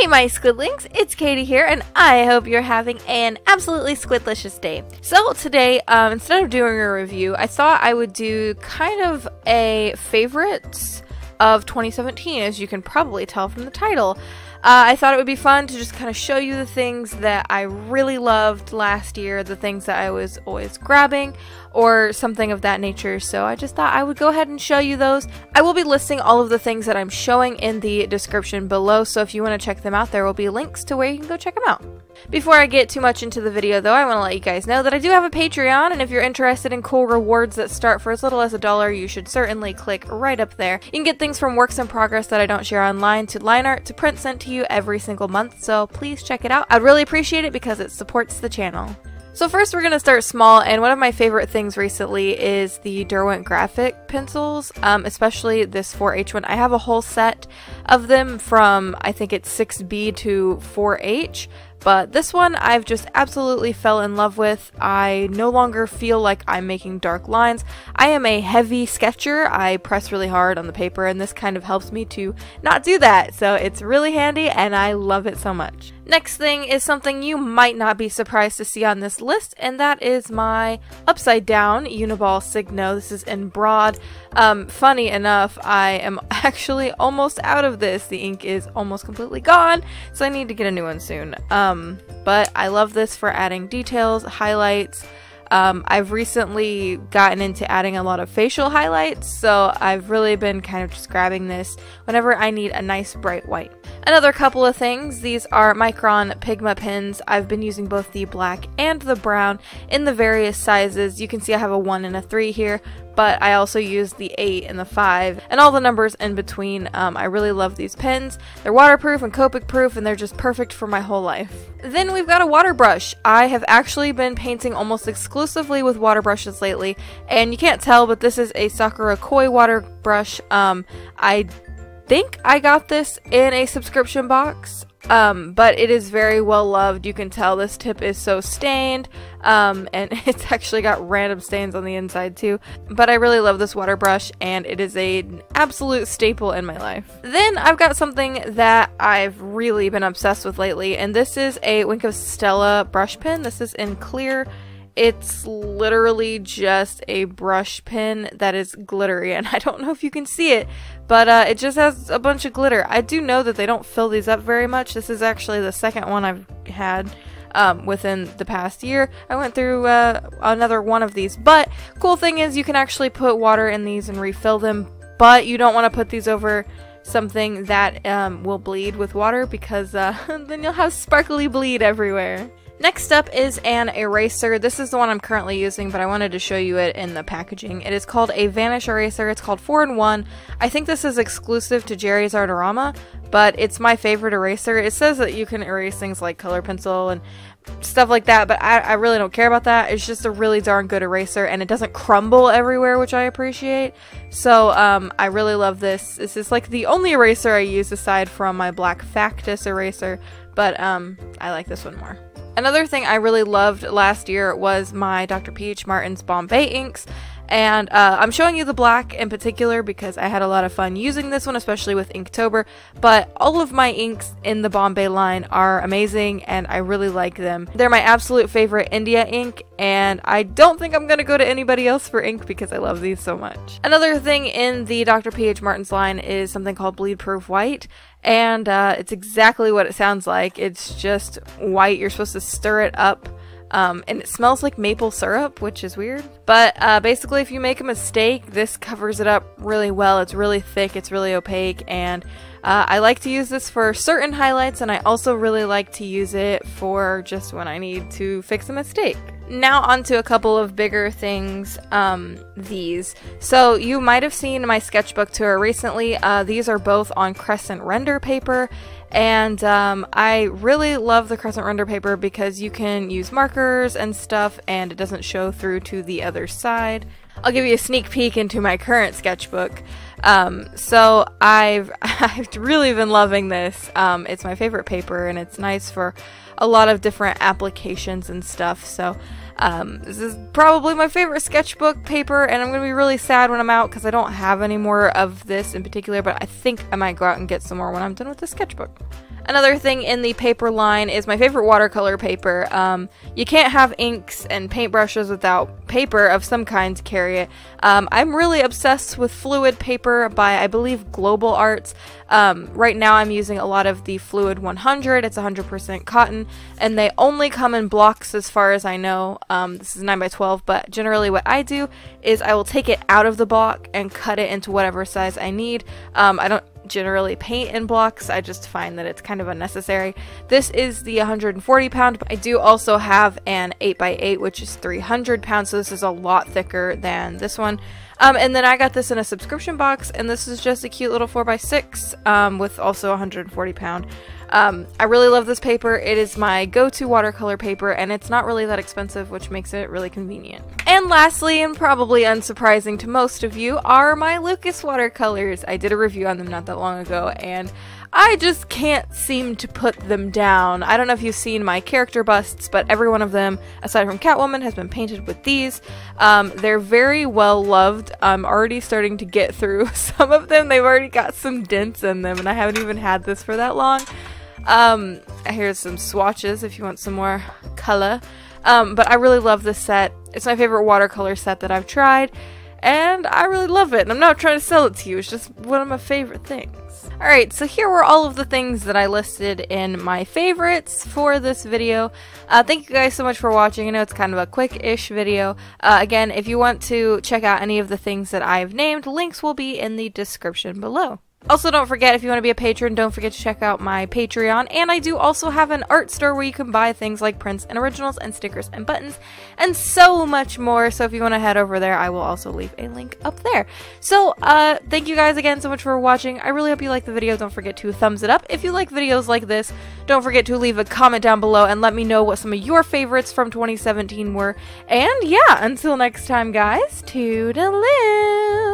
Hey my Squidlings, it's Katie here, and I hope you're having an absolutely squidlicious day. So today, instead of doing a review, I thought I would do kind of a favorites of 2017, as you can probably tell from the title. I thought it would be fun to just kind of show you the things that I really loved last year, the things that I was always grabbing, or something of that nature, so I just thought I would go ahead and show you those. I will be listing all of the things that I'm showing in the description below, so if you want to check them out, there will be links to where you can go check them out. Before I get too much into the video though, I want to let you guys know that I do have a Patreon, and if you're interested in cool rewards that start for as little as $1, you should certainly click right up there. You can get things from works in progress that I don't share online, to line art, to print sent to you every single month, so please check it out. I'd really appreciate it because it supports the channel. So first we're going to start small, and one of my favorite things recently is the Derwent graphic pencils, especially this 4H one. I have a whole set of them from, I think it's 6B to 4H, but this one I've just absolutely fell in love with. I no longer feel like I'm making dark lines. I am a heavy sketcher. I press really hard on the paper, and this kind of helps me to not do that, so it's really handy and I love it so much. Next thing is something you might not be surprised to see on this list, and that is my upside down Uniball Signo. This is in broad. Funny enough, I am actually almost out of this. The ink is almost completely gone, so I need to get a new one soon. But I love this for adding details, highlights. I've recently gotten into adding a lot of facial highlights, so I've really been kind of just grabbing this whenever I need a nice bright white. Another couple of things, these are Micron Pigma pens. I've been using both the black and the brown in the various sizes. You can see I have a 1 and a 3 here, but I also use the 8 and the 5 and all the numbers in between. I really love these pens. They're waterproof and Copic proof, and they're just perfect for my whole life. Then we've got a water brush. I have actually been painting almost exclusively with water brushes lately, and you can't tell, but this is a Sakura Koi water brush. I think I got this in a subscription box, but it is very well loved. You can tell this tip is so stained, and it's actually got random stains on the inside too, but I really love this water brush, and it is an absolute staple in my life. Then I've got something that I've really been obsessed with lately, and this is a Wink of Stella brush pen. This is in clear. It's literally just a brush pen that is glittery, and I don't know if you can see it, but it just has a bunch of glitter. I do know that they don't fill these up very much. This is actually the second one I've had within the past year. I went through another one of these, but cool thing is you can actually put water in these and refill them, but you don't want to put these over something that will bleed with water, because then you'll have sparkly bleed everywhere. Next up is an eraser. This is the one I'm currently using, but I wanted to show you it in the packaging. It is called a Vanish eraser. It's called 4-in-1. I think this is exclusive to Jerry's Artorama, but it's my favorite eraser. It says that you can erase things like color pencil and stuff like that, but I really don't care about that. It's just a really darn good eraser, and it doesn't crumble everywhere, which I appreciate. So I really love this. This is like the only eraser I use aside from my black Factus eraser, but I like this one more. Another thing I really loved last year was my Dr. Peach Martin's Bombay inks, and I'm showing you the black in particular because I had a lot of fun using this one, especially with Inktober, but all of my inks in the Bombay line are amazing, and I really like them. They're my absolute favorite India ink, and I don't think I'm going to go to anybody else for ink because I love these so much. Another thing in the Dr. P.H. Martin's line is something called Bleed Proof White, and it's exactly what it sounds like. It's just white. You're supposed to stir it up, and it smells like maple syrup, which is weird. But basically, if you make a mistake, this covers it up really well. It's really thick, it's really opaque, and I like to use this for certain highlights, and I also really like to use it for just when I need to fix a mistake. Now on to a couple of bigger things, these. So you might have seen my sketchbook tour recently. These are both on Crescent Render paper, and I really love the Crescent Render paper because you can use markers and stuff, and it doesn't show through to the other side. I'll give you a sneak peek into my current sketchbook. So I've really been loving this. It's my favorite paper, and it's nice for a lot of different applications and stuff. So this is probably my favorite sketchbook paper, and I'm going to be really sad when I'm out because I don't have any more of this in particular, but I think I might go out and get some more when I'm done with the sketchbook. Another thing in the paper line is my favorite watercolor paper. You can't have inks and paintbrushes without paper of some kind to carry it. I'm really obsessed with fluid paper by, I believe, Global Arts. Right now I'm using a lot of the Fluid 100. It's 100% cotton, and they only come in blocks as far as I know. This is 9x12, but generally what I do is I will take it out of the block and cut it into whatever size I need. I don't generally paint in blocks. I just find that it's kind of unnecessary. This is the 140 pound, but I do also have an 8x8, which is 300 pounds, so this is a lot thicker than this one. And then I got this in a subscription box, and this is just a cute little 4x6 with also 140 pound. I really love this paper. It is my go-to watercolor paper, and it's not really that expensive, which makes it really convenient. And lastly, and probably unsurprising to most of you, are my Lukas watercolors. I did a review on them not that long ago, and I just can't seem to put them down. I don't know if you've seen my character busts, but every one of them, aside from Catwoman, has been painted with these. They're very well loved. I'm already starting to get through some of them. They've already got some dents in them, and I haven't even had this for that long. Here's some swatches if you want some more color. But I really love this set. It's my favorite watercolor set that I've tried, and I really love it. And I'm not trying to sell it to you, it's just one of my favorite things. Alright, so here were all of the things that I listed in my favorites for this video. Thank you guys so much for watching. I know it's kind of a quick-ish video. Again, if you want to check out any of the things that I've named, links will be in the description below. Also, don't forget, if you want to be a patron, don't forget to check out my Patreon, and I do also have an art store where you can buy things like prints and originals and stickers and buttons and so much more. So if you want to head over there, I will also leave a link up there. So thank you guys again so much for watching. I really hope you liked the video. Don't forget to thumbs it up if you like videos like this. Don't forget to leave a comment down below and let me know what some of your favorites from 2017 were. And yeah, until next time guys, toodaloo!